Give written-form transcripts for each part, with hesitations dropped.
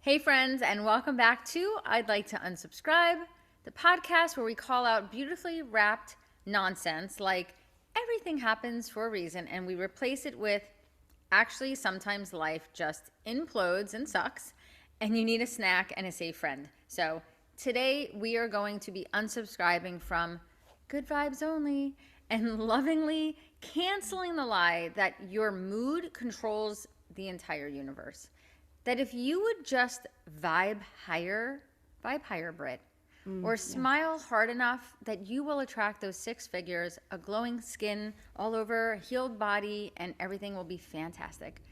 Hey friends, and welcome back to I'd Like to Unsubscribe, the podcast where we call out beautifully wrapped nonsense like everything happens for a reason, and we replace it with actually sometimes life just implodes and sucks, and you need a snack and a safe friend. So today we are going to be unsubscribing from good vibes only and lovingly canceling the lie that your mood controls the entire universe. That if you would just vibe higher, Brit, or smile hard enough, that you will attract those six figures, a glowing skin all over, a healed body, and everything will be fantastic.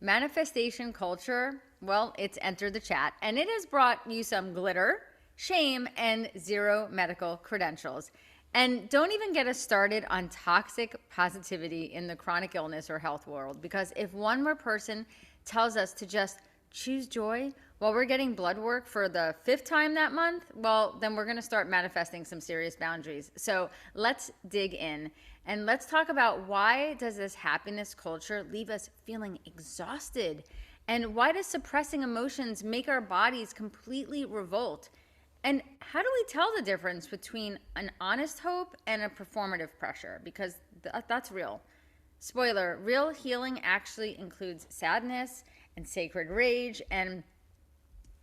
Manifestation culture, well, it's entered the chat, and it has brought you some glitter, shame, and zero medical credentials. And don't even get us started on toxic positivity in the chronic illness or health world, because if one more person tells us to just choose joy while we're getting blood work for the 5th time that month, well, then we're going to start manifesting some serious boundaries. So let's dig in and let's talk about, why does this happiness culture leave us feeling exhausted? And why does suppressing emotions make our bodies completely revolt? And how do we tell the difference between an honest hope and a performative pressure? Because that's real. Spoiler, real healing actually includes sadness and sacred rage, and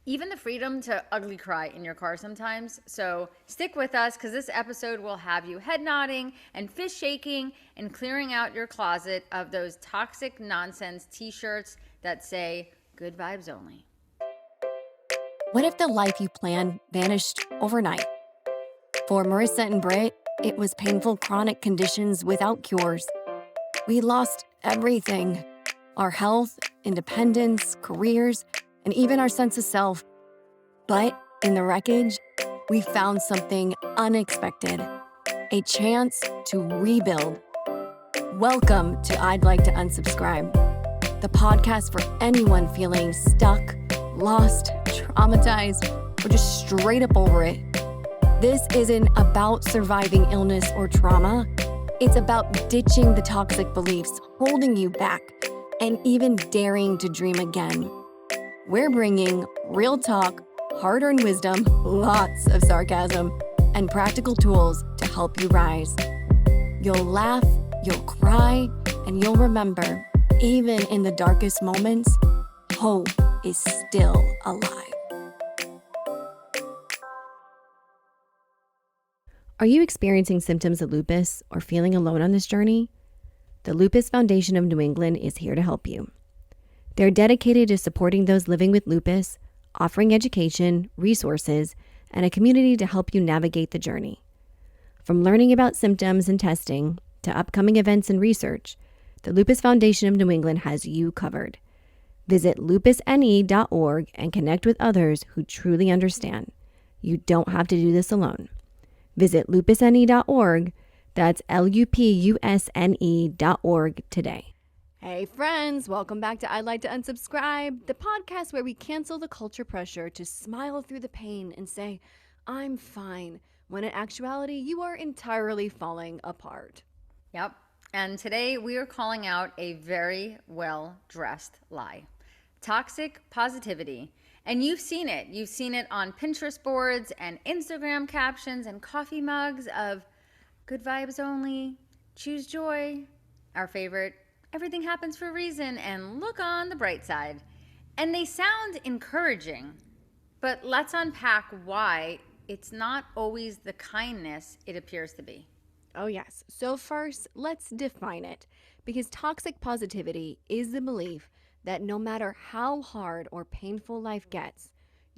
even the freedom to ugly cry in your car sometimes. So stick with us, because this episode will have you head nodding and fist shaking and clearing out your closet of those toxic nonsense t-shirts that say good vibes only. What if the life you planned vanished overnight? For Marissa and Britt, it was painful chronic conditions without cures. We lost everything: our health, independence, careers, and even our sense of self. But in the wreckage, we found something unexpected: a chance to rebuild. Welcome to I'd Like to Unsubscribe, the podcast for anyone feeling stuck, lost, traumatized, or just straight up over it. This isn't about surviving illness or trauma. It's about ditching the toxic beliefs holding you back and even daring to dream again. We're bringing real talk, hard-earned wisdom, lots of sarcasm, and practical tools to help you rise. You'll laugh, you'll cry, and you'll remember, even in the darkest moments, hope is still alive. Are you experiencing symptoms of lupus or feeling alone on this journey? The Lupus Foundation of New England is here to help you. They're dedicated to supporting those living with lupus, offering education, resources, and a community to help you navigate the journey. From learning about symptoms and testing to upcoming events and research, the Lupus Foundation of New England has you covered. Visit lupusne.org and connect with others who truly understand. You don't have to do this alone. Visit lupusne.org. That's lupusne.org today. Hey friends, welcome back to I'd Like to Unsubscribe, the podcast where we cancel the culture pressure to smile through the pain and say, I'm fine, when in actuality, you are entirely falling apart. Yep. And today we are calling out a very well-dressed lie: toxic positivity. And you've seen it. You've seen it on Pinterest boards and Instagram captions and coffee mugs of good vibes only, choose joy, our favorite, everything happens for a reason, and look on the bright side. And they sound encouraging, but let's unpack why it's not always the kindness it appears to be. Oh yes. So first, let's define it, because toxic positivity is the belief that no matter how hard or painful life gets,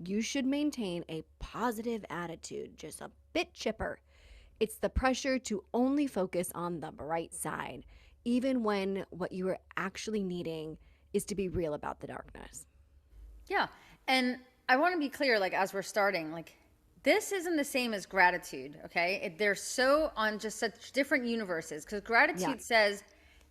you should maintain a positive attitude, just a bit chipper. It's the pressure to only focus on the bright side, even when what you are actually needing is to be real about the darkness. Yeah. And I want to be clear, as we're starting, this isn't the same as gratitude, okay? They're so on just such different universes, because gratitude says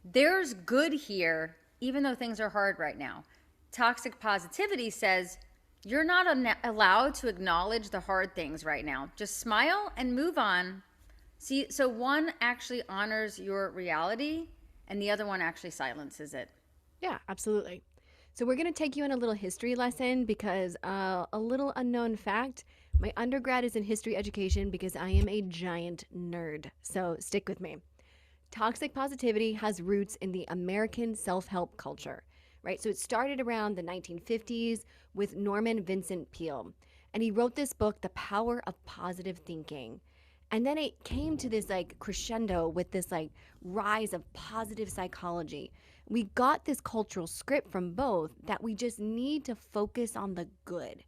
there's good here, even though things are hard right now. Toxic positivity says you're not allowed to acknowledge the hard things right now. Just smile and move on. See, so one actually honors your reality and the other one actually silences it. Yeah, absolutely. So we're going to take you on a little history lesson because a little unknown fact, my undergrad is in history education because I am a giant nerd. So stick with me. Toxic positivity has roots in the American self-help culture, right? So it started around the 1950s with Norman Vincent Peale. And he wrote this book, The Power of Positive Thinking. And then it came to this like crescendo with this like rise of positive psychology. We got this cultural script from both that we just need to focus on the good.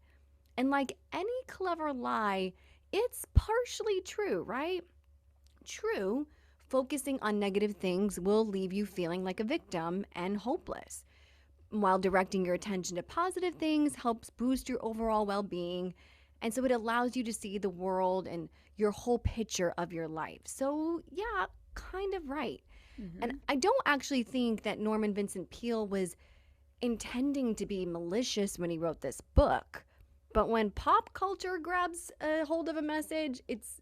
And like any clever lie, it's partially true, right? True, focusing on negative things will leave you feeling like a victim and hopeless, while directing your attention to positive things helps boost your overall well-being. And so it allows you to see the world and your whole picture of your life. So yeah, kind of right. And I don't actually think that Norman Vincent Peale was intending to be malicious when he wrote this book. But when pop culture grabs a hold of a message, it's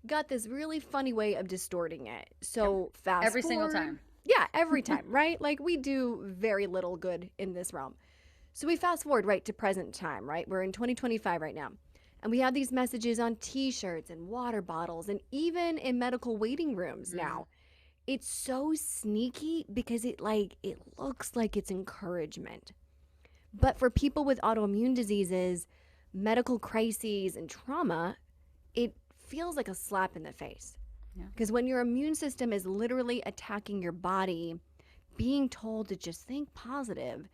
got this really funny way of distorting it. So fast Every forward, single time. Yeah, every time, right? Like we do very little good in this realm. So we fast forward right to present time, right? We're in 2025 right now. And we have these messages on t-shirts and water bottles and even in medical waiting rooms now. It's so sneaky because it looks like it's encouragement. But for people with autoimmune diseases, medical crises and trauma, it feels like a slap in the face. Because when your immune system is literally attacking your body, being told to just think positive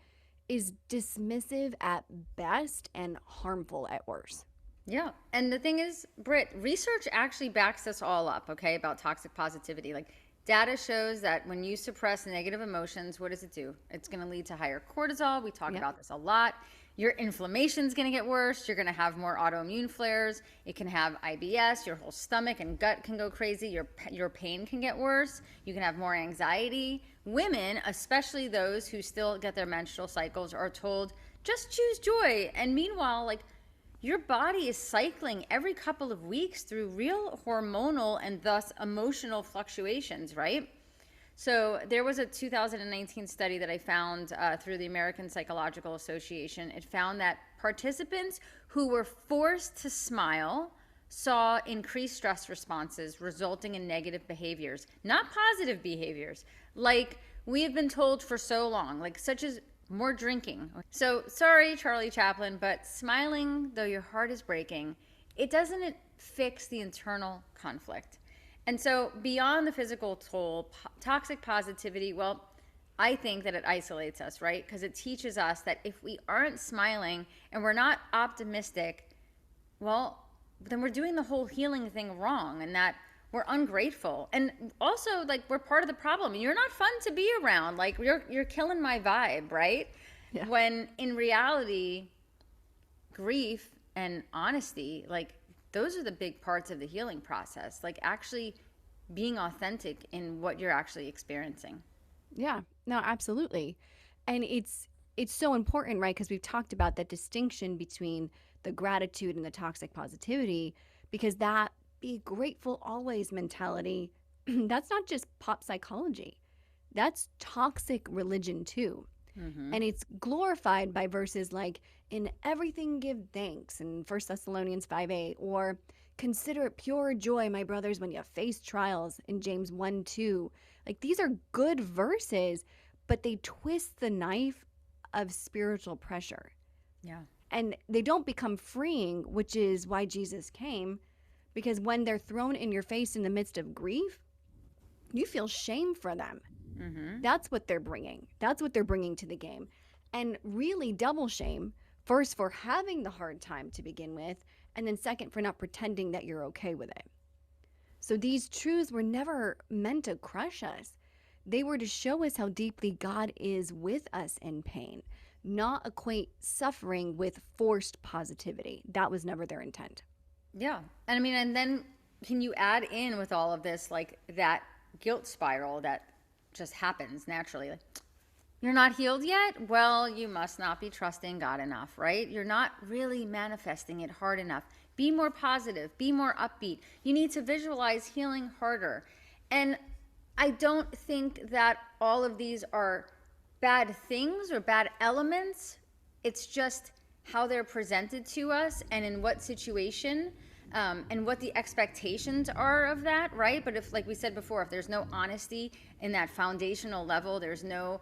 is dismissive at best and harmful at worst. Yeah. And the thing is, Britt, research actually backs this all up, okay, about toxic positivity. Like, data shows that when you suppress negative emotions, what does it do? It's going to lead to higher cortisol. We talk about this a lot. Your inflammation's going to get worse. You're going to have more autoimmune flares. It can have IBS. Your whole stomach and gut can go crazy. Your pain can get worse. You can have more anxiety. Women, especially those who still get their menstrual cycles, are told, just choose joy. And meanwhile, like, your body is cycling every couple of weeks through real hormonal and thus emotional fluctuations, right? So there was a 2019 study that I found through the American Psychological Association. It found that participants who were forced to smile saw increased stress responses resulting in negative behaviors, not positive behaviors, like we have been told for so long, like such as more drinking. So sorry, Charlie Chaplin, but smiling, though your heart is breaking, it doesn't fix the internal conflict. And so beyond the physical toll, toxic positivity, well, I think that it isolates us, right? Because it teaches us that if we aren't smiling and we're not optimistic, well, then we're doing the whole healing thing wrong, and that we're ungrateful. And also, like, we're part of the problem. You're not fun to be around. Like, you're killing my vibe, right? Yeah. When in reality, grief and honesty, like, those are the big parts of the healing process. Like, actually being authentic in what you're actually experiencing. Yeah, no, absolutely. And it's so important, right? Because we've talked about that distinction between the gratitude and the toxic positivity, because that be grateful always mentality, that's not just pop psychology. That's toxic religion too. And it's glorified by verses like, in everything give thanks in 1 Thessalonians 5:8, or consider it pure joy, my brothers, when you face trials in James 1:2. Like, these are good verses, but they twist the knife of spiritual pressure. Yeah. And they don't become freeing, which is why Jesus came, because when they're thrown in your face in the midst of grief, you feel shame for them. That's what they're bringing. That's what they're bringing to the game. And really double shame, first for having the hard time to begin with, and then second for not pretending that you're okay with it. So these truths were never meant to crush us. They were to show us how deeply God is with us in pain, not equate suffering with forced positivity. That was never their intent. Yeah. And I mean, and then can you add in with all of this, like, that guilt spiral that just happens naturally? Like, you're not healed yet? Well, you must not be trusting God enough, right? You're not really manifesting it hard enough. Be more positive, be more upbeat. You need to visualize healing harder. And I don't think that all of these are bad things or bad elements. It's just how they're presented to us and in what situation, and what the expectations are of that, right? But if, like we said before, if there's no honesty in that foundational level, there's no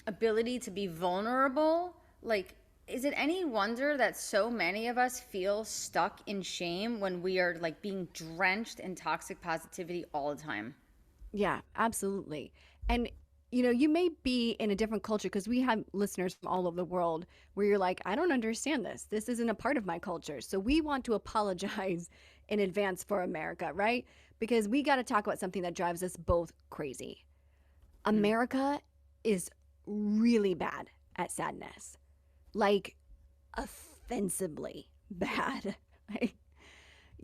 ability to be vulnerable, like, is it any wonder that so many of us feel stuck in shame when we are like being drenched in toxic positivity all the time? Yeah, absolutely. And you may be in a different culture because we have listeners from all over the world where you're like, I don't understand this. This isn't a part of my culture. So we want to apologize in advance for America, right? Because we got to talk about something that drives us both crazy. America is really bad at sadness, like offensively bad. Like,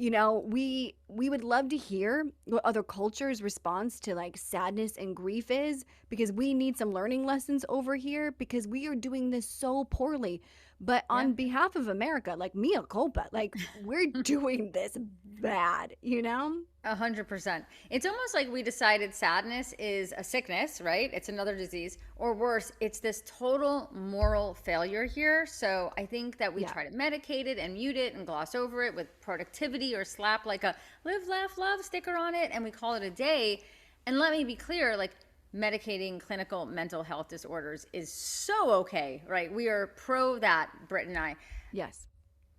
we would love to hear what other cultures' response to like sadness and grief is, because we need some learning lessons over here because we are doing this so poorly. But on behalf of America, like mea culpa, like we're doing this bad, 100%. It's almost like we decided sadness is a sickness, right? It's another disease, or worse, it's this total moral failure here. So I think that we try to medicate it and mute it and gloss over it with productivity or slap like a live, laugh, love sticker on it, and we call it a day. And let me be clear, like, medicating clinical mental health disorders is so okay, right? We are pro that, Britt and I. Yes.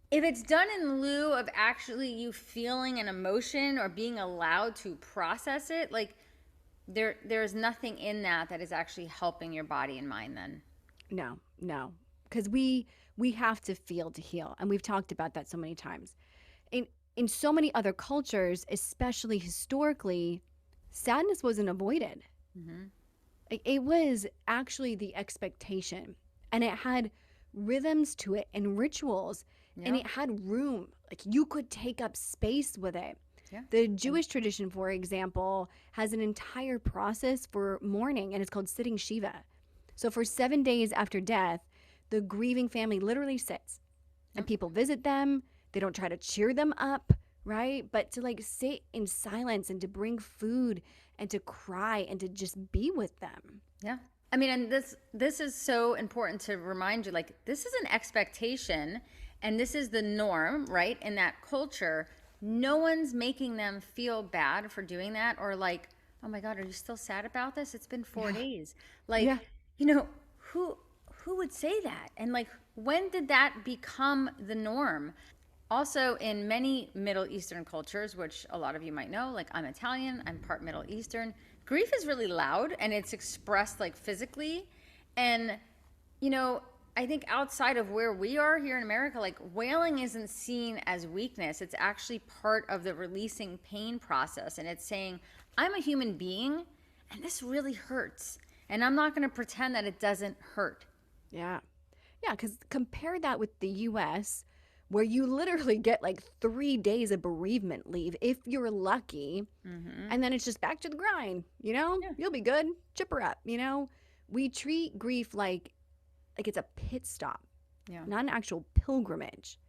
If it's done in lieu of actually you feeling an emotion or being allowed to process it, like there's nothing in that is actually helping your body and mind then. No. Because we have to feel to heal. And we've talked about that so many times. In so many other cultures, especially historically, sadness wasn't avoided. Mm-hmm. It was actually the expectation, and it had rhythms to it and rituals, and it had room. Like you could take up space with it. Yeah. The Jewish tradition, for example, has an entire process for mourning, and it's called sitting Shiva. So for 7 days after death, the grieving family literally sits, and people visit them. They don't try to cheer them up, right? But to like sit in silence and to bring food and to cry and to just be with them. Yeah. I mean, and this is so important to remind you, like, this is an expectation and this is the norm, right? In that culture, no one's making them feel bad for doing that, or like, oh my God, are you still sad about this? It's been 4 days. Like, who would say that? And like, when did that become the norm? Also, in many Middle Eastern cultures, which a lot of you might know, like I'm Italian, I'm part Middle Eastern, grief is really loud and it's expressed like physically. And, I think outside of where we are here in America, like wailing isn't seen as weakness. It's actually part of the releasing pain process. And it's saying, I'm a human being and this really hurts. And I'm not going to pretend that it doesn't hurt. Yeah. Yeah, because compare that with the US, where you literally get like 3 days of bereavement leave if you're lucky. Mm-hmm. And then it's just back to the grind, You'll be good. Chipper up, We treat grief like it's a pit stop, not an actual pilgrimage.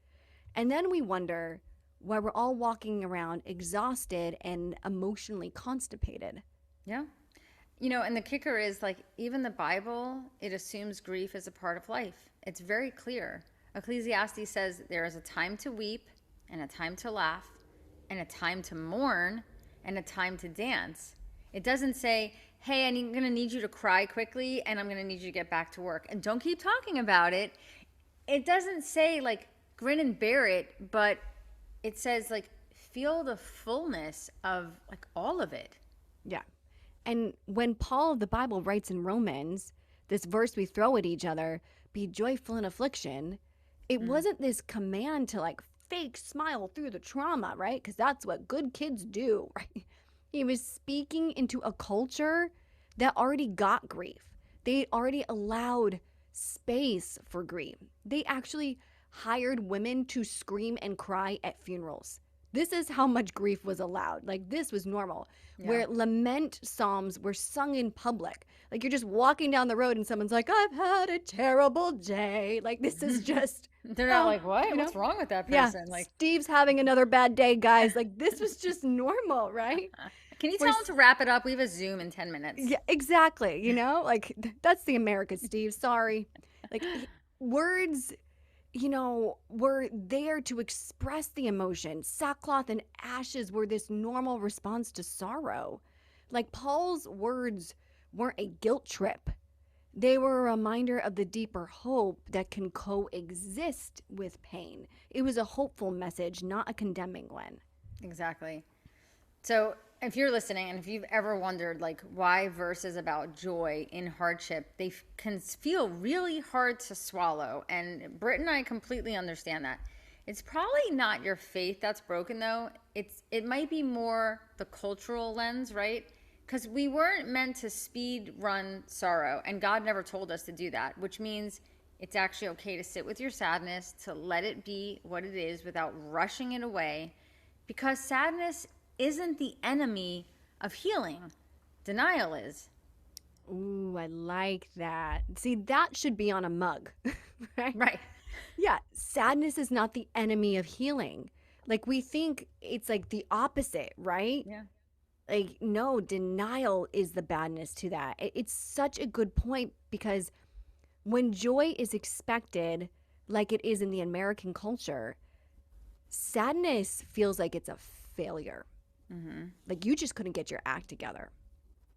And then we wonder why we're all walking around exhausted and emotionally constipated. Yeah. And the kicker is like, even the Bible, it assumes grief is a part of life. It's very clear. Ecclesiastes says there is a time to weep and a time to laugh and a time to mourn and a time to dance. It doesn't say, hey, I'm going to need you to cry quickly and I'm going to need you to get back to work and don't keep talking about it. It doesn't say like grin and bear it, but it says like feel the fullness of like all of it. Yeah. And when Paul of the Bible writes in Romans, this verse we throw at each other, be joyful in affliction, it wasn't this command to like fake smile through the trauma, right? Because that's what good kids do, right? He was speaking into a culture that already got grief. They already allowed space for grief. They actually hired women to scream and cry at funerals. This is how much grief was allowed. Like this was normal, where lament psalms were sung in public. Like you're just walking down the road and someone's like, I've had a terrible day. Like this is just... They're not like, what? What's wrong with that person? Yeah, like Steve's having another bad day, guys. Like this was just normal, right? Can you We're tell them to wrap it up? We have a Zoom in 10 minutes. Yeah, exactly. Like that's the America, Steve. Sorry. Like words, were there to express the emotion. Sackcloth and ashes were this normal response to sorrow. Like Paul's words weren't a guilt trip. They were a reminder of the deeper hope that can coexist with pain. It was a hopeful message, not a condemning one. Exactly. So if you're listening and if you've ever wondered like why verses about joy in hardship, they can feel really hard to swallow. And Britt and I completely understand that. It's probably not your faith that's broken though. It might be more the cultural lens, right? Because we weren't meant to speed run sorrow, and God never told us to do that, which means it's actually okay to sit with your sadness, to let it be what it is without rushing it away, because sadness isn't the enemy of healing. Denial is. Ooh, I like that. See, that should be on a mug, right? Right. Yeah, sadness is not the enemy of healing. Like we think it's like the opposite, right? Yeah. Like, no, denial is the badness to that. It's such a good point because when joy is expected, like it is in the American culture, sadness feels like it's a failure. Like you just couldn't get your act together.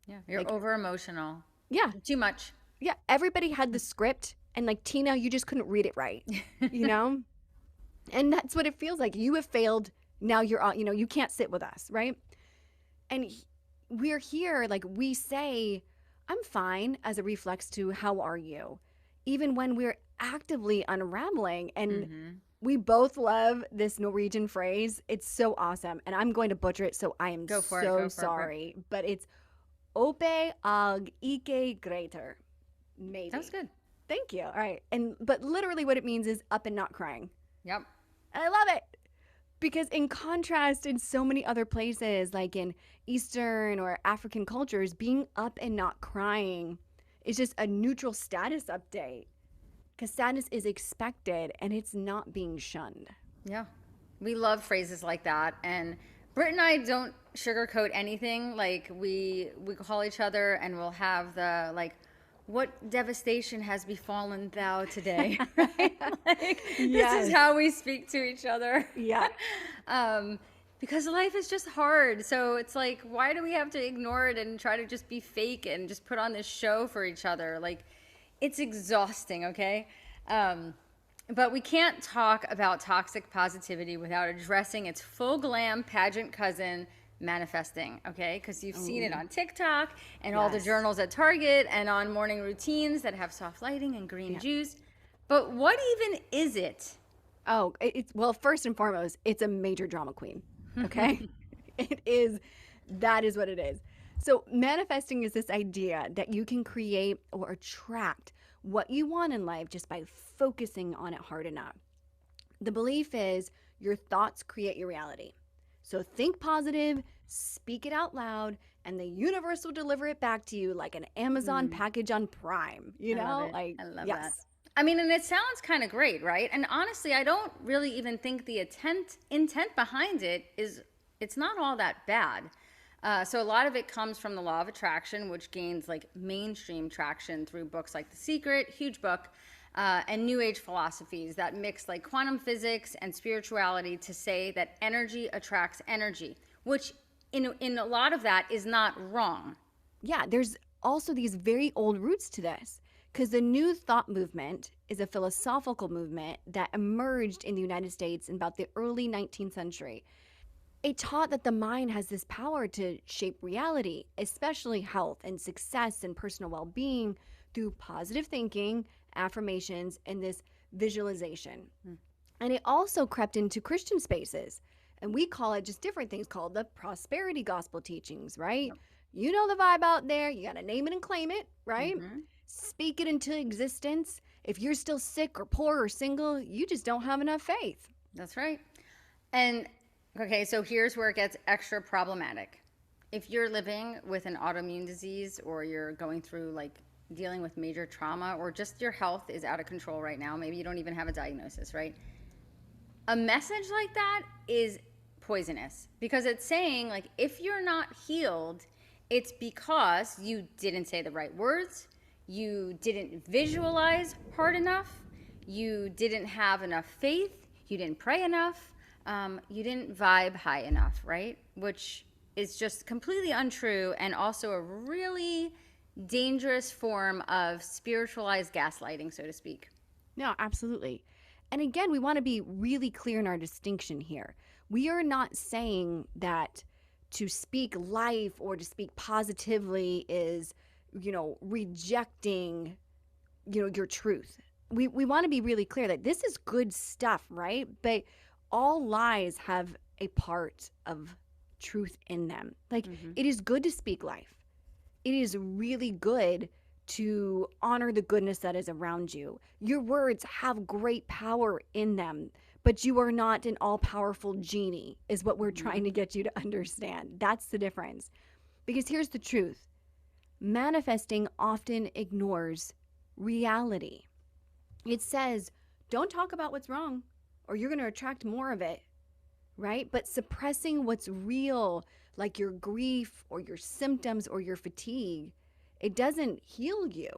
Yeah. You're Like, over emotional. yeah, Too much. yeah. Everybody had the script, and like Tina, you just couldn't read it right, you know? And that's what it feels like. You have failed. Now you're on, you can't sit with us, right? And we're here, like we say, I'm fine as a reflex to how are you? Even when we're actively unraveling. And we both love this Norwegian phrase. It's so awesome. And I'm going to butcher it, so I am so sorry. But it's ope og ikke greater. Maybe. That was good. Thank you. All right. But literally what it means is up and not crying. Yep. And I love it. Because in contrast, in so many other places, like in Eastern or African cultures, being up and not crying is just a neutral status update. Because sadness is expected and it's not being shunned. Yeah. We love phrases like that. And Britt and I don't sugarcoat anything. Like we call each other and we'll have the like, what devastation has befallen thou today? Right? Like, Yes. This is how we speak to each other. Yeah. Because life is just hard. So it's like, why do we have to ignore it and try to just be fake and just put on this show for each other? Like, it's exhausting, okay? But we can't talk about toxic positivity without addressing its full glam pageant cousin, manifesting, okay? Because you've seen it on TikTok and all the journals at Target and on morning routines that have soft lighting and green juice. But what even is it? Oh, well, first and foremost, it's a major drama queen, okay? That is what it is. So manifesting is this idea that you can create or attract what you want in life just by focusing on it hard enough. The belief is your thoughts create your reality. So think positive, speak it out loud, and the universe will deliver it back to you like an Amazon package on Prime. You know? I love that. I mean, and it sounds kind of great, right? And honestly, I don't really even think the intent behind it it's not all that bad. So a lot of it comes from the law of attraction, which gains like mainstream traction through books like The Secret, huge book, and New Age philosophies that mix like quantum physics and spirituality to say that energy attracts energy, which in a lot of that is not wrong. Yeah, there's also these very old roots to this because the New Thought movement is a philosophical movement that emerged in the United States in about the early 19th century. It taught that the mind has this power to shape reality, especially health and success and personal well-being through positive thinking, affirmations, and this visualization. And it also crept into Christian spaces. And we call it just different things called the prosperity gospel teachings, right? Yep. You know the vibe out there. You got to name it and claim it, right? Speak it into existence. If you're still sick or poor or single, you just don't have enough faith. That's right. And okay, so here's where it gets extra problematic. If you're living with an autoimmune disease or you're going through like dealing with major trauma or just your health is out of control right now, maybe you don't even have a diagnosis, right? A message like that is poisonous, because it's saying, like, if you're not healed, it's because you didn't say the right words, you didn't visualize hard enough, you didn't have enough faith, you didn't pray enough, you didn't vibe high enough, right? Which is just completely untrue, and also a really dangerous form of spiritualized gaslighting, so to speak. No, absolutely. And again, we want to be really clear in our distinction here. We are not saying that to speak life or to speak positively is, rejecting, your truth. We want to be really clear that this is good stuff, right? But all lies have a part of truth in them. Like, it is good to speak life. It is really good to honor the goodness that is around you. Your words have great power in them, but you are not an all-powerful genie, is what we're trying to get you to understand. That's the difference. Because here's the truth. Manifesting often ignores reality. It says, don't talk about what's wrong, or you're going to attract more of it, right? But suppressing what's real, like your grief or your symptoms or your fatigue, it doesn't heal you.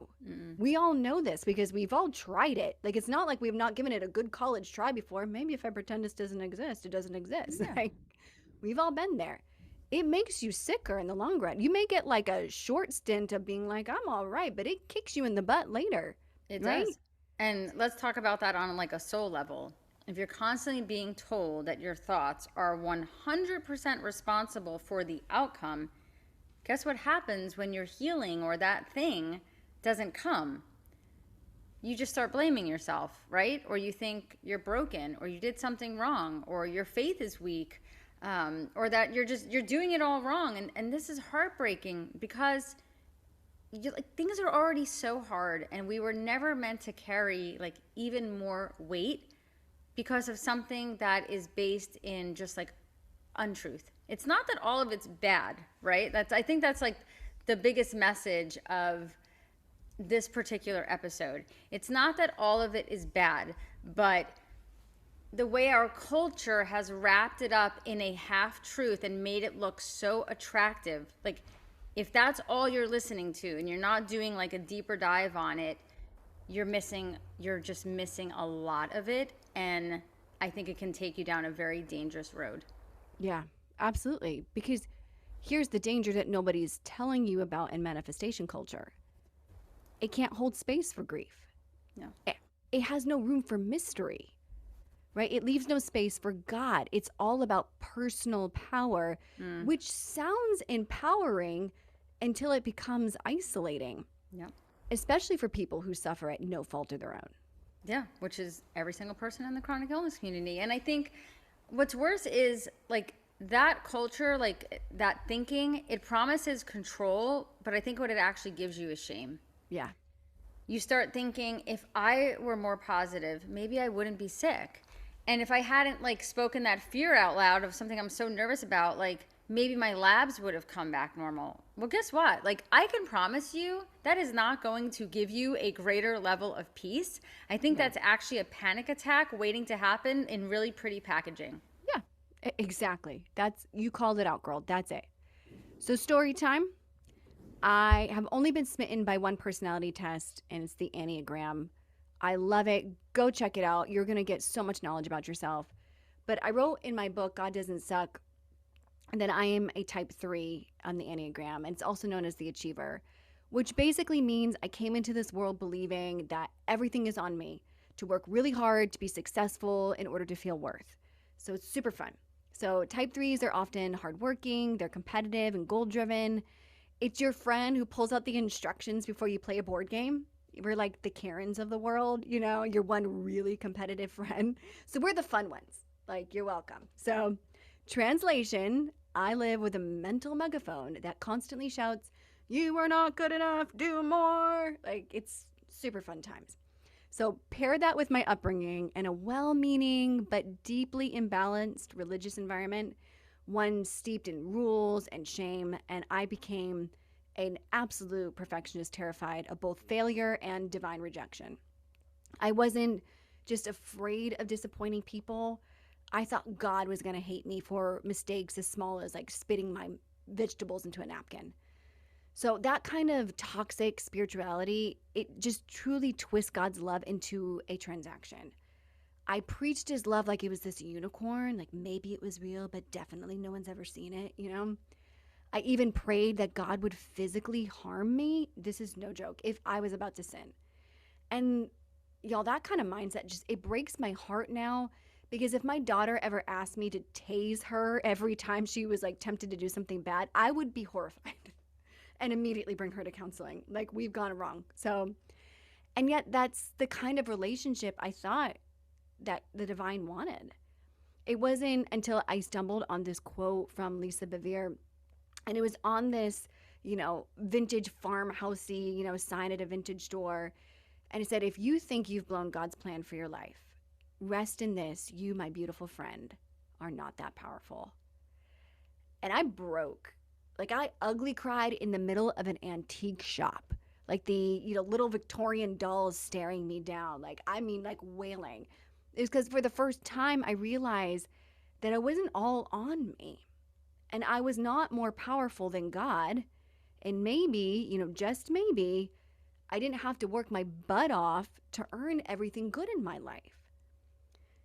We all know this because we've all tried it. Like, it's not like we've not given it a good college try before. Maybe if I pretend this doesn't exist, it doesn't exist. Yeah. Like, we've all been there. It makes you sicker in the long run. You may get like a short stint of being like, I'm all right, but it kicks you in the butt later. It right? does. And let's talk about that on like a soul level. If you're constantly being told that your thoughts are 100% responsible for the outcome, guess what happens when your healing or that thing doesn't come? You just start blaming yourself, right? Or you think you're broken, or you did something wrong, or your faith is weak, or that you're doing it all wrong. And this is heartbreaking because things are already so hard, and we were never meant to carry like even more weight because of something that is based in just like untruth. It's not that all of it's bad, right? I think that's like the biggest message of this particular episode. It's not that all of it is bad, but the way our culture has wrapped it up in a half truth and made it look so attractive. Like, if that's all you're listening to and you're not doing like a deeper dive on it, you're just missing a lot of it. And I think it can take you down a very dangerous road. Yeah, absolutely. Because here's the danger that nobody's telling you about in manifestation culture. It can't hold space for grief. No. It has no room for mystery, right? It leaves no space for God. It's all about personal power, which sounds empowering until it becomes isolating. Yep. Especially for people who suffer at no fault of their own. Yeah, which is every single person in the chronic illness community. And I think what's worse is like that culture, like that thinking, it promises control, but I think what it actually gives you is shame. Yeah. You start thinking, if I were more positive, maybe I wouldn't be sick. And if I hadn't like spoken that fear out loud of something I'm so nervous about, like maybe my labs would have come back normal. Well, guess what? Like, I can promise you that is not going to give you a greater level of peace. I think that's actually a panic attack waiting to happen in really pretty packaging. Yeah, exactly. You called it out, girl. That's it. So story time. I have only been smitten by one personality test, and it's the Enneagram. I love it. Go check it out. You're going to get so much knowledge about yourself. But I wrote in my book, God Doesn't Suck, that I am a type 3 on the Enneagram, and it's also known as the achiever, which basically means I came into this world believing that everything is on me, to work really hard, to be successful in order to feel worth. So it's super fun. So type 3s are often hardworking, they're competitive and goal-driven. It's your friend who pulls out the instructions before you play a board game. We're like the Karens of the world, you're one really competitive friend. So we're the fun ones. Like, you're welcome. So translation, I live with a mental megaphone that constantly shouts, "You are not good enough, do more." Like, it's super fun times. So pair that with my upbringing and a well-meaning but deeply imbalanced religious environment, one steeped in rules and shame, and I became an absolute perfectionist, terrified of both failure and divine rejection. I wasn't just afraid of disappointing people. I thought God was going to hate me for mistakes as small as like spitting my vegetables into a napkin. So that kind of toxic spirituality, it just truly twists God's love into a transaction. I preached his love like it was this unicorn, like maybe it was real, but definitely no one's ever seen it, you know? I even prayed that God would physically harm me. This is no joke, if I was about to sin. And y'all, that kind of mindset just, it breaks my heart now, because if my daughter ever asked me to tase her every time she was like tempted to do something bad, I would be horrified and immediately bring her to counseling. Like, we've gone wrong. So, and yet that's the kind of relationship I thought that the divine wanted. It wasn't until I stumbled on this quote from Lisa Bevere, and it was on this, vintage farmhousey, sign at a vintage store. And it said, if you think you've blown God's plan for your life, rest in this, you, my beautiful friend, are not that powerful. And I broke. Like, I ugly cried in the middle of an antique shop. Like the, little Victorian dolls staring me down. Like, wailing. It was because for the first time I realized that it wasn't all on me. And I was not more powerful than God. And maybe, just maybe, I didn't have to work my butt off to earn everything good in my life.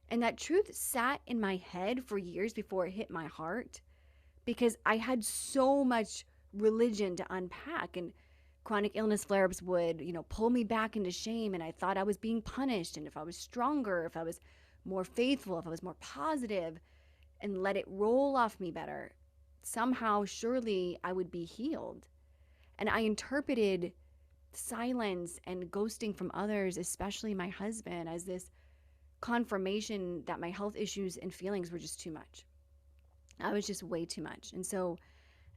And that truth sat in my head for years before it hit my heart, because I had so much religion to unpack, and chronic illness flare-ups would, pull me back into shame, and I thought I was being punished. And if I was stronger, if I was more faithful, if I was more positive and let it roll off me better, somehow, surely I would be healed. And I interpreted silence and ghosting from others, especially my husband, as this confirmation that my health issues and feelings were just too much. I was just way too much. And so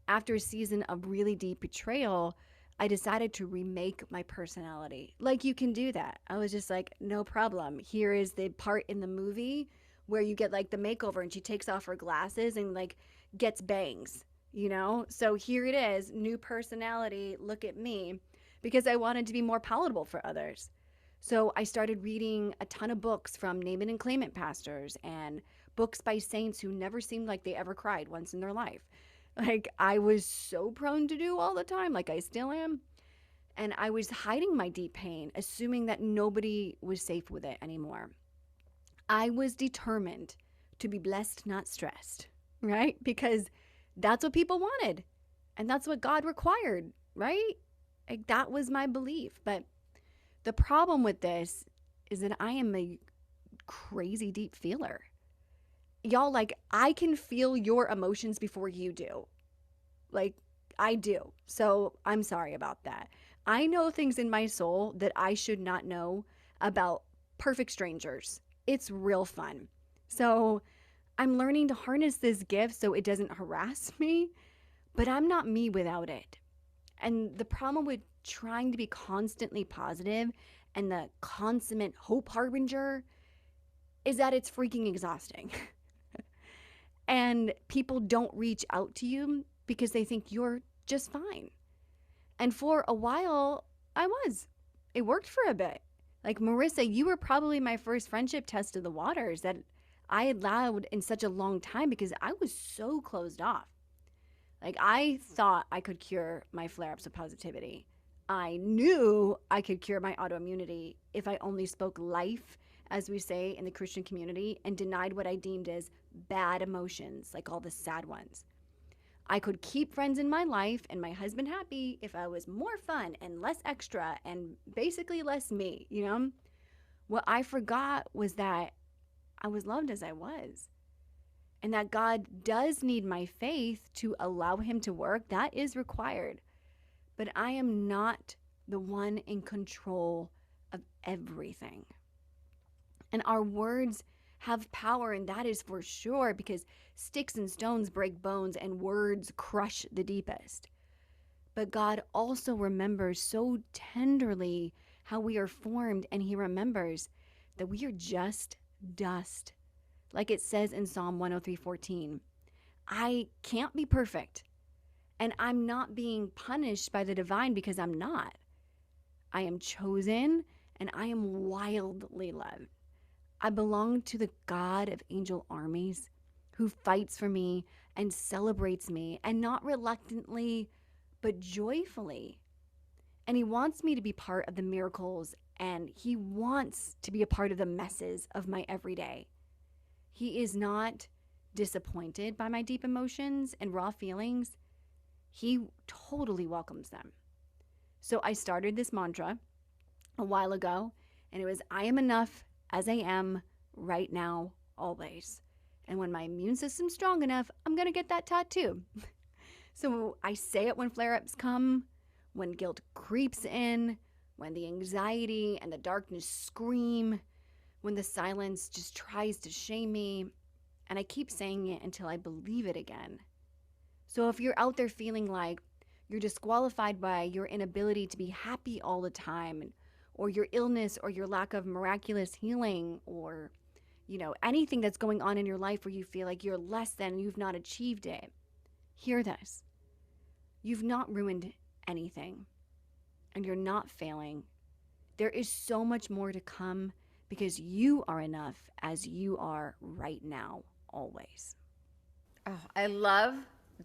after a season of really deep betrayal, I decided to remake my personality. Like, you can do that. I was just like, no problem. Here is the part in the movie where you get like the makeover and she takes off her glasses and like gets bangs, So here it is, new personality, look at me, because I wanted to be more palatable for others. So I started reading a ton of books from name it and claim it pastors, and books by saints who never seemed like they ever cried once in their life. Like, I was so prone to do all the time, like I still am. And I was hiding my deep pain, assuming that nobody was safe with it anymore. I was determined to be blessed, not stressed, right? Because that's what people wanted. And that's what God required, right? Like, that was my belief. But the problem with this is that I am a crazy deep feeler. Y'all, like, I can feel your emotions before you do. Like, I do. So I'm sorry about that. I know things in my soul that I should not know about perfect strangers. It's real fun. So I'm learning to harness this gift so it doesn't harass me, but I'm not me without it. And the problem with trying to be constantly positive and the consummate hope harbinger is that it's freaking exhausting. And people don't reach out to you because they think you're just fine. And for a while, I was. It worked for a bit. Like, Marissa, you were probably my first friendship test of the waters that I allowed in such a long time because I was so closed off. Like, I thought I could cure my flare-ups of positivity. I knew I could cure my autoimmunity if I only spoke life, as we say in the Christian community, and denied what I deemed as bad emotions, like all the sad ones. I could keep friends in my life and my husband happy if I was more fun and less extra and basically less me, What I forgot was that I was loved as I was, and that God does need my faith to allow him to work. That is required. But I am not the one in control of everything. And our words have power, and that is for sure, because sticks and stones break bones and words crush the deepest. But God also remembers so tenderly how we are formed, and he remembers that we are just dust. Like it says in Psalm 103:14, I can't be perfect, and I'm not being punished by the divine because I'm not. I am chosen, and I am wildly loved. I belong to the God of angel armies who fights for me and celebrates me, and not reluctantly, but joyfully. And he wants me to be part of the miracles, and he wants to be a part of the messes of my everyday. He is not disappointed by my deep emotions and raw feelings. He totally welcomes them. So I started this mantra a while ago, and it was, I am enough as I am right now, always. And when my immune system's strong enough, I'm going to get that tattoo. So I say it when flare-ups come, when guilt creeps in, when the anxiety and the darkness scream, when the silence just tries to shame me. And I keep saying it until I believe it again. So if you're out there feeling like you're disqualified by your inability to be happy all the time, or your illness, or your lack of miraculous healing, or anything that's going on in your life where you feel like you're less than, you've not achieved it, hear this. You've not ruined anything, and you're not failing. There is so much more to come, because you are enough as you are right now, always. Oh, I love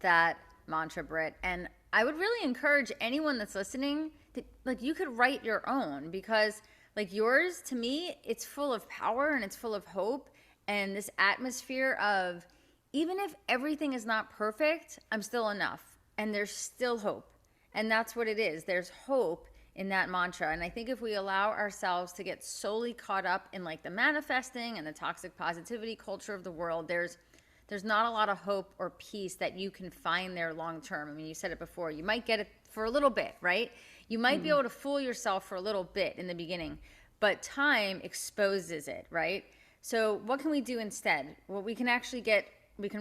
that mantra, Britt. And I would really encourage anyone that's listening that, like, you could write your own, because like yours, to me, it's full of power and it's full of hope, and this atmosphere of, even if everything is not perfect, I'm still enough, and there's still hope. And that's what it is. There's hope in that mantra. And I think if we allow ourselves to get solely caught up in like the manifesting and the toxic positivity culture of the world, there's not a lot of hope or peace that you can find there long term. I mean, you said it before, you might get it for a little bit, right? You might be able to fool yourself for a little bit in the beginning, but time exposes it, right? So what can we do instead? Well, we can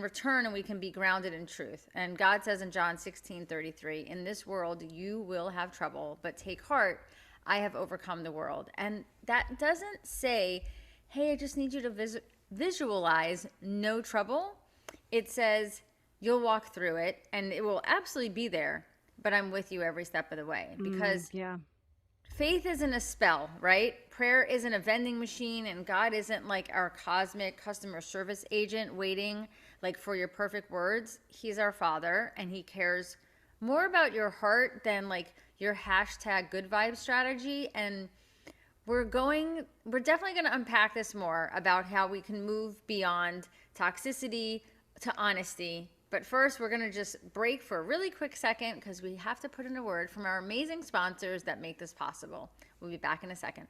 return, and we can be grounded in truth. And God says in John 16:33, in this world you will have trouble, but take heart, I have overcome the world. And that doesn't say, hey, I just need you to visualize no trouble. It says you'll walk through it, and it will absolutely be there, but I'm with you every step of the way. Because faith isn't a spell, right? Prayer isn't a vending machine, and God isn't like our cosmic customer service agent waiting like for your perfect words. He's our Father, and he cares more about your heart than like your hashtag good vibe strategy. And we're definitely going to unpack this more about how we can move beyond toxicity to honesty. But first, we're going to just break for a really quick second, because we have to put in a word from our amazing sponsors that make this possible. We'll be back in a second.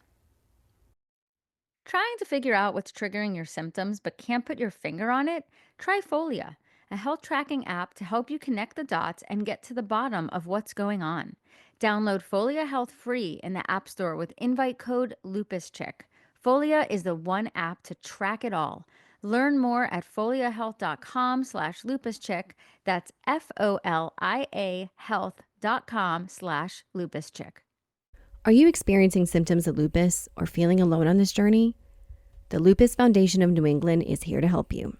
Trying to figure out what's triggering your symptoms but can't put your finger on it? Try Folia, a health tracking app to help you connect the dots and get to the bottom of what's going on. Download Folia Health free in the App Store with invite code LupusChick. Folia is the one app to track it all. Learn more at foliahealth.com/lupuscheck. That's FOLIA health.com/lupuscheck. Are you experiencing symptoms of lupus or feeling alone on this journey? The Lupus Foundation of New England is here to help you.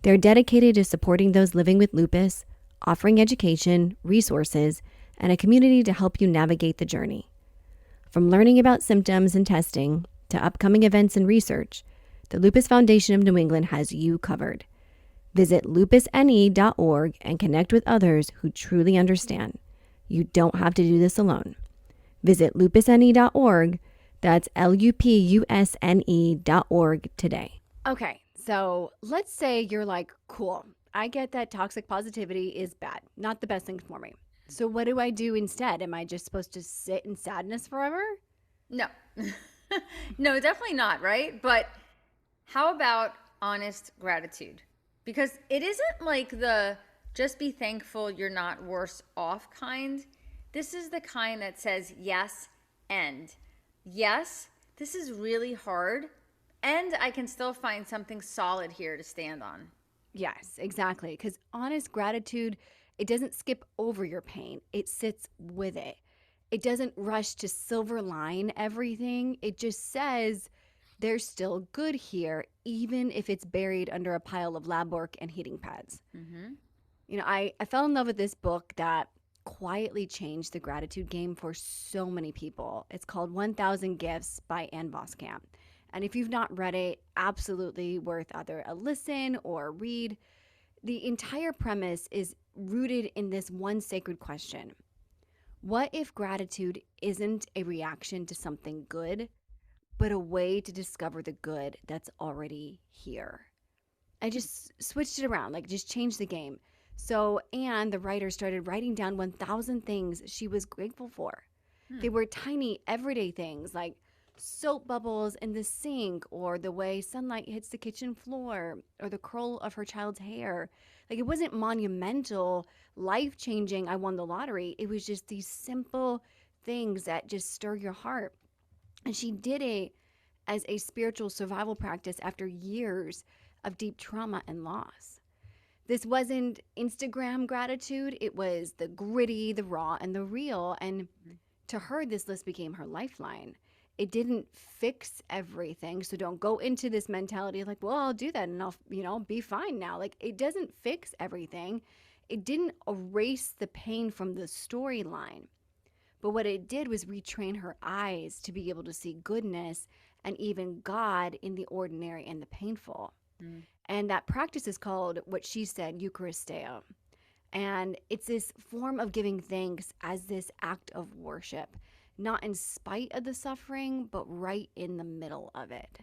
They're dedicated to supporting those living with lupus, offering education, resources, and a community to help you navigate the journey. From learning about symptoms and testing to upcoming events and research, the Lupus Foundation of New England has you covered. Visit lupusne.org and connect with others who truly understand. You don't have to do this alone. Visit lupusne.org. That's lupusne.org today. Okay, so let's say you're like, cool, I get that toxic positivity is bad, not the best thing for me. So what do I do instead? Am I just supposed to sit in sadness forever? No. No, definitely not, right? But how about honest gratitude? Because it isn't like the just be thankful you're not worse off kind. This is the kind that says yes, and yes, this is really hard, and I can still find something solid here to stand on. Yes, exactly. Because honest gratitude, it doesn't skip over your pain. It sits with it. It doesn't rush to silver line everything. It just says there's still good here, even if it's buried under a pile of lab work and heating pads. Mm-hmm. I fell in love with this book that quietly changed the gratitude game for so many people. It's called 1,000 Gifts by Ann Voskamp. And if you've not read it, absolutely worth either a listen or a read. The entire premise is rooted in this one sacred question: what if gratitude isn't a reaction to something good, but a way to discover the good that's already here? I just switched it around, like just changed the game. So Anne, the writer, started writing down 1,000 things she was grateful for. They were tiny, everyday things like soap bubbles in the sink, or the way sunlight hits the kitchen floor, or the curl of her child's hair. Like, it wasn't monumental, life changing, I won the lottery. It was just these simple things that just stir your heart. And she did it as a spiritual survival practice after years of deep trauma and loss. This wasn't Instagram gratitude, it was the gritty, the raw, and the real. And to her, this list became her lifeline. It didn't fix everything. So don't go into this mentality like, well, I'll do that and I'll, be fine now. Like, it doesn't fix everything. It didn't erase the pain from the storyline. But what it did was retrain her eyes to be able to see goodness and even God in the ordinary and the painful. And that practice is called, what she said, Eucharisteo. And it's this form of giving thanks as this act of worship, not in spite of the suffering, but right in the middle of it.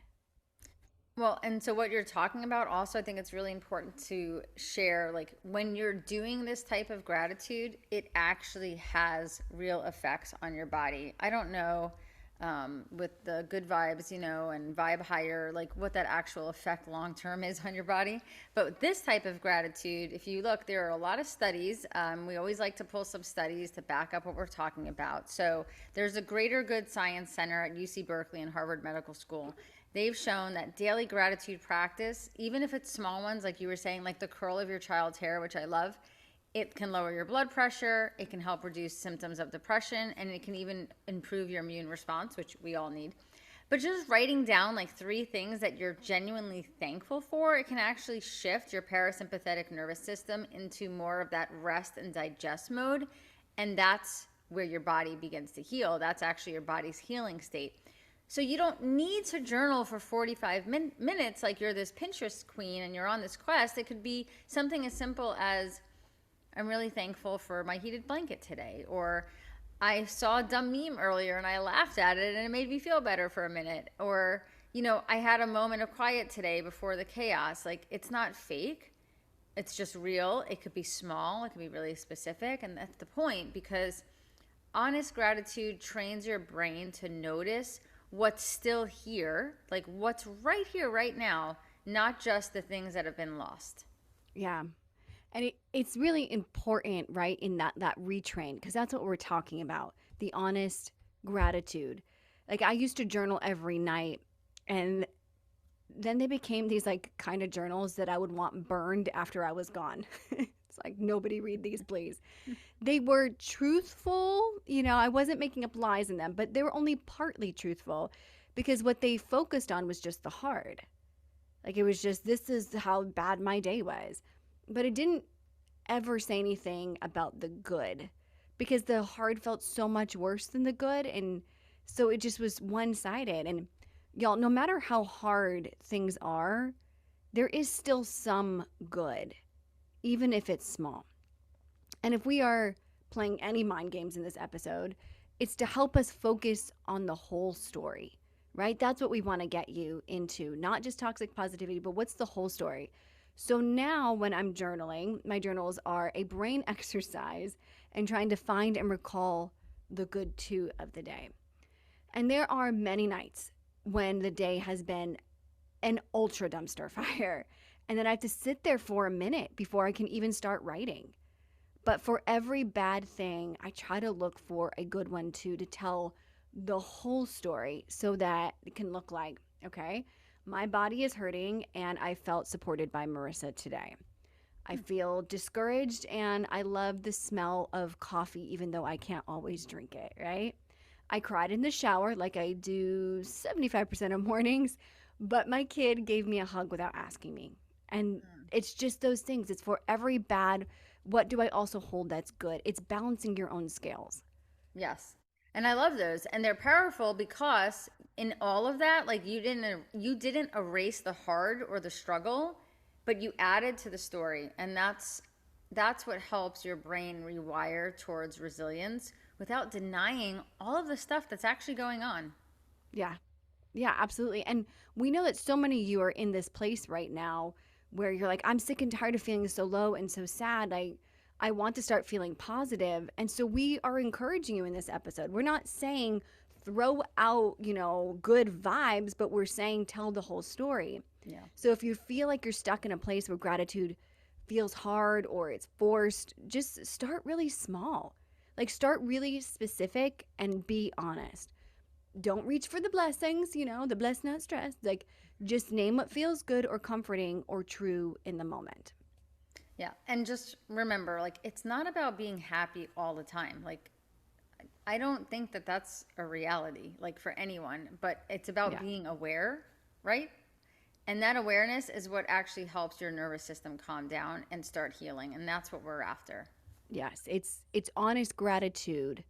Well, and so what you're talking about also, I think it's really important to share, like when you're doing this type of gratitude, it actually has real effects on your body. I don't know with the good vibes, and vibe higher, like what that actual effect long term is on your body. But with this type of gratitude, if you look, there are a lot of studies. We always like to pull some studies to back up what we're talking about. So there's a Greater Good Science Center at UC Berkeley and Harvard Medical School. They've shown that daily gratitude practice, even if it's small ones, like you were saying, like the curl of your child's hair, which I love, it can lower your blood pressure, it can help reduce symptoms of depression, and it can even improve your immune response, which we all need. But just writing down like 3 things that you're genuinely thankful for, it can actually shift your parasympathetic nervous system into more of that rest and digest mode. And that's where your body begins to heal. That's actually your body's healing state. So you don't need to journal for 45 minutes like you're this Pinterest queen and you're on this quest. It could be something as simple as, I'm really thankful for my heated blanket today, or I saw a dumb meme earlier and I laughed at it and it made me feel better for a minute, or I had a moment of quiet today before the chaos. Like, it's not fake, it's just real. It could be small, it could be really specific, and that's the point, because honest gratitude trains your brain to notice what's still here, like what's right here right now, not just the things that have been lost. Yeah. And it's really important, right, in that retrain, because that's what we're talking about, the honest gratitude. Like, I used to journal every night, and then they became these like kind of journals that I would want burned after I was gone. It's like, nobody read these, please. They were truthful, I wasn't making up lies in them, but they were only partly truthful, because what they focused on was just the hard. Like, it was just, this is how bad my day was. But it didn't ever say anything about the good, because the hard felt so much worse than the good. And so it just was one-sided. And y'all, no matter how hard things are, there is still some good, even if it's small. And if we are playing any mind games in this episode, it's to help us focus on the whole story, right? That's what we want to get you into, not just toxic positivity, but what's the whole story? So now when I'm journaling, my journals are a brain exercise and trying to find and recall the good too of the day. And there are many nights when the day has been an ultra dumpster fire, and then I have to sit there for a minute before I can even start writing. But for every bad thing, I try to look for a good one too, to tell the whole story, so that it can look like, okay, my body is hurting and I felt supported by Marissa today. I feel discouraged and I love the smell of coffee, even though I can't always drink it, right? I cried in the shower like I do 75% of mornings, but my kid gave me a hug without asking me. And it's just those things. It's for every bad, what do I also hold that's good? It's balancing your own scales. Yes. And I love those. And they're powerful because in all of that, like you didn't erase the hard or the struggle, but you added to the story. And that's what helps your brain rewire towards resilience without denying all of the stuff that's actually going on. Yeah. Yeah, absolutely. And we know that so many of you are in this place right now where you're like, I'm sick and tired of feeling so low and so sad. I want to start feeling positive. And so we are encouraging you in this episode. We're not saying throw out, good vibes, but we're saying tell the whole story. Yeah. So if you feel like you're stuck in a place where gratitude feels hard or it's forced, just start really small. Like start really specific and be honest. Don't reach for the blessings, the blessed, not stressed. Like just name what feels good or comforting or true in the moment. Yeah. And just remember, like, it's not about being happy all the time. Like, I don't think that that's a reality, like for anyone, but it's about being aware, right? And that awareness is what actually helps your nervous system calm down and start healing. And that's what we're after. Yes. It's honest gratitude,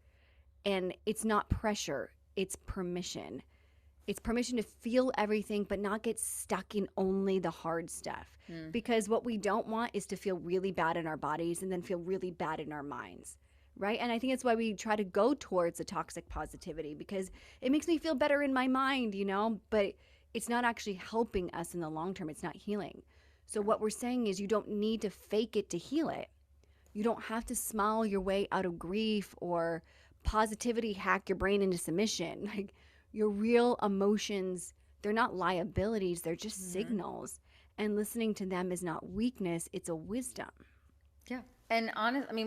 and it's not pressure. It's permission. It's permission to feel everything, but not get stuck in only the hard stuff. Because what we don't want is to feel really bad in our bodies and then feel really bad in our minds, right? And I think that's why we try to go towards the toxic positivity, because it makes me feel better in my mind, but it's not actually helping us in the long term. It's not healing. So what we're saying is you don't need to fake it to heal it. You don't have to smile your way out of grief or positivity hack your brain into submission. Like your real emotions, they're not liabilities, they're just signals. And listening to them is not weakness, it's a wisdom. Yeah. And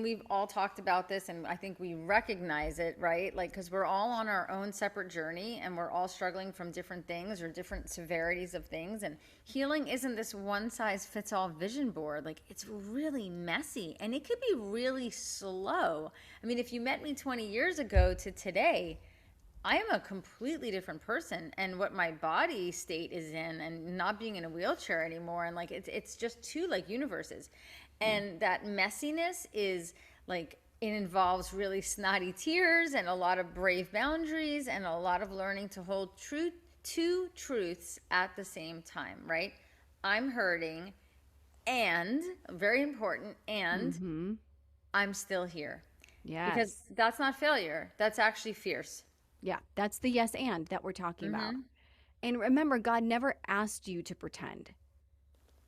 we've all talked about this, and I think we recognize it, right? Like, because we're all on our own separate journey and we're all struggling from different things or different severities of things. And healing isn't this one size fits all vision board. Like, it's really messy and it could be really slow. I mean, if you met me 20 years ago to today, I am a completely different person, and what my body state is in, and not being in a wheelchair anymore, and like it's just two like universes. And that messiness is like, it involves really snotty tears and a lot of brave boundaries and a lot of learning to hold two truths at the same time, right? I'm hurting, and very important, and I'm still here. Yes. Because that's not failure, that's actually fierce. Yeah, that's the yes and that we're talking about. And remember, God never asked you to pretend.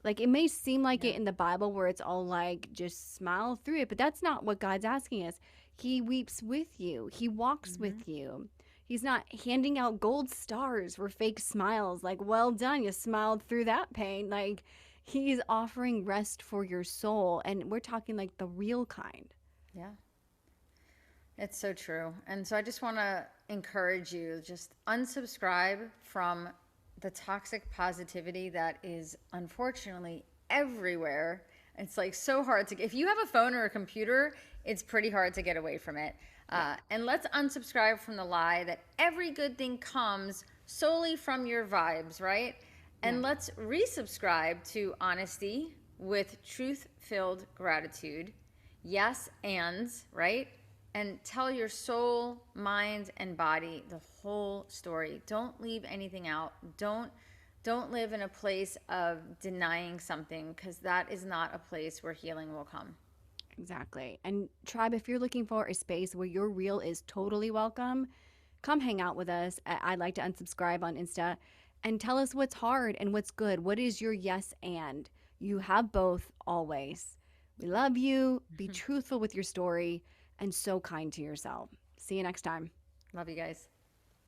Like, it may seem like it in the Bible where it's all like, just smile through it, but that's not what God's asking us. He weeps with you. He walks with you. He's not handing out gold stars for fake smiles. Like, well done, you smiled through that pain. Like, he's offering rest for your soul. And we're talking like the real kind. Yeah. It's so true. And so I just want to encourage you, just unsubscribe from the toxic positivity that is unfortunately everywhere. It's like so hard to get. If you have a phone or a computer, it's pretty hard to get away from it. And let's unsubscribe from the lie that every good thing comes solely from your vibes, right? And let's resubscribe to honesty with truth-filled gratitude. Yes, and, right? And tell your soul, mind, and body the whole story. Don't leave anything out. Don't live in a place of denying something, because that is not a place where healing will come. Exactly. And tribe, if you're looking for a space where your real is totally welcome, come hang out with us. I'd like to unsubscribe on Insta and tell us what's hard and what's good. What is your yes and? You have both always. We love you. Be truthful with your story and so kind to yourself. See you next time. Love you guys.